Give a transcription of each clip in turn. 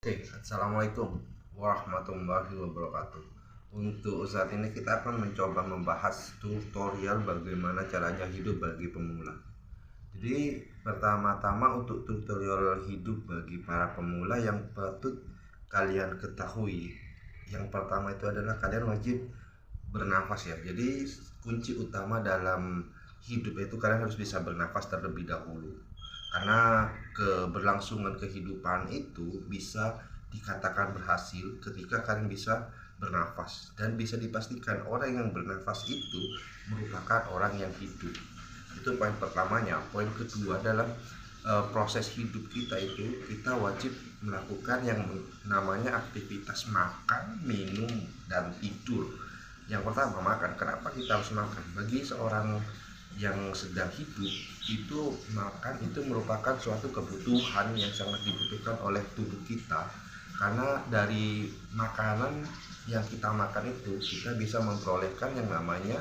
Oke, Assalamualaikum warahmatullahi wabarakatuh. Untuk saat ini kita akan mencoba membahas tutorial bagaimana caranya hidup bagi pemula. Jadi pertama-tama untuk tutorial hidup bagi para pemula yang patut kalian ketahui. Yang pertama itu adalah kalian wajib bernafas ya. Jadi kunci utama dalam hidup itu kalian harus bisa bernafas terlebih dahulu. Karena keberlangsungan kehidupan itu bisa dikatakan berhasil ketika kalian bisa bernafas, dan bisa dipastikan orang yang bernafas itu merupakan orang yang hidup. Itu poin pertamanya. Poin kedua, dalam proses hidup kita itu kita wajib melakukan yang namanya aktivitas makan, minum, dan tidur. Yang pertama makan. Kenapa kita harus makan? Bagi seorang yang sedang hidup itu, makan itu merupakan suatu kebutuhan yang sangat dibutuhkan oleh tubuh kita, karena dari makanan yang kita makan itu kita bisa memperolehkan yang namanya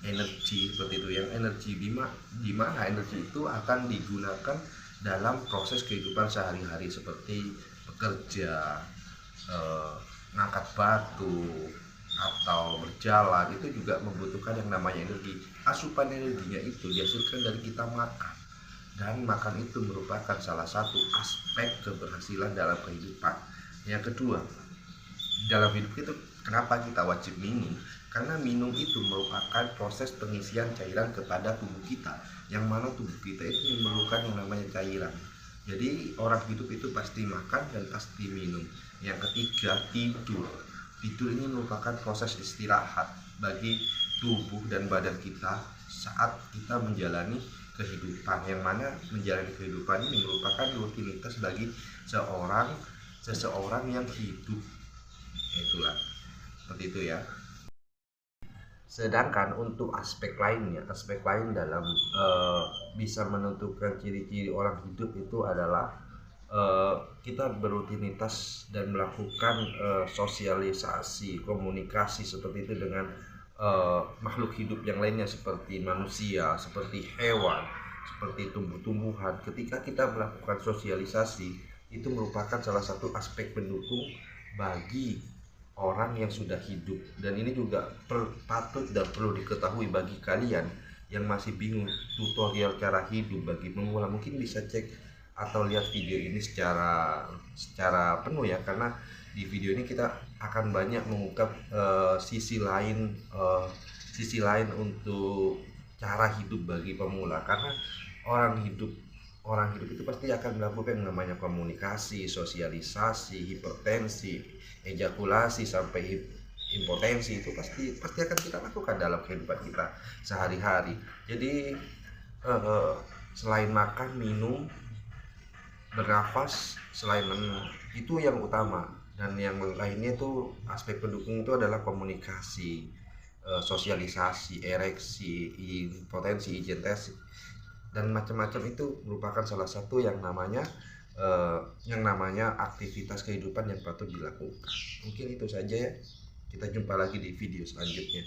energi seperti itu. Yang energi di mana energi itu akan digunakan dalam proses kehidupan sehari-hari seperti bekerja, ngangkat batu, atau berjalan. Itu juga membutuhkan yang namanya energi. Asupan energinya itu dihasilkan dari kita makan, dan makan itu merupakan salah satu aspek keberhasilan dalam kehidupan. Yang kedua, dalam hidup itu kenapa kita wajib minum? Karena minum itu merupakan proses pengisian cairan kepada tubuh kita, yang mana tubuh kita itu memerlukan yang namanya cairan. Jadi orang hidup itu pasti makan dan pasti minum. Yang ketiga, tidur. Tidur ini merupakan proses istirahat bagi tubuh dan badan kita saat kita menjalani kehidupan, yang mana menjalani kehidupan ini merupakan rutinitas bagi seseorang yang hidup. Itulah seperti itu ya. Sedangkan untuk aspek lain dalam bisa menentukan ciri-ciri orang hidup itu adalah kita berrutinitas dan melakukan sosialisasi, komunikasi seperti itu dengan makhluk hidup yang lainnya seperti manusia, seperti hewan, seperti tumbuh-tumbuhan. Ketika kita melakukan sosialisasi, itu merupakan salah satu aspek pendukung bagi orang yang sudah hidup. Dan ini juga patut dan perlu diketahui bagi kalian yang masih bingung tutorial cara hidup bagi pemula. Mungkin bisa cek atau lihat video ini secara penuh ya, karena di video ini kita akan banyak mengungkap sisi lain untuk cara hidup bagi pemula. Karena orang hidup itu pasti akan melakukan yang namanya komunikasi, sosialisasi, hipertensi, ejakulasi sampai impotensi. Itu pasti akan kita lakukan dalam kehidupan kita sehari-hari. Jadi selain makan, minum, bernafas, selain itu yang utama, dan yang lainnya itu aspek pendukung itu adalah komunikasi, sosialisasi, ereksi, impotensi, ijentensi, dan macam-macam. Itu merupakan salah satu yang namanya aktivitas kehidupan yang patut dilakukan. Mungkin itu saja ya. Kita jumpa lagi di video selanjutnya.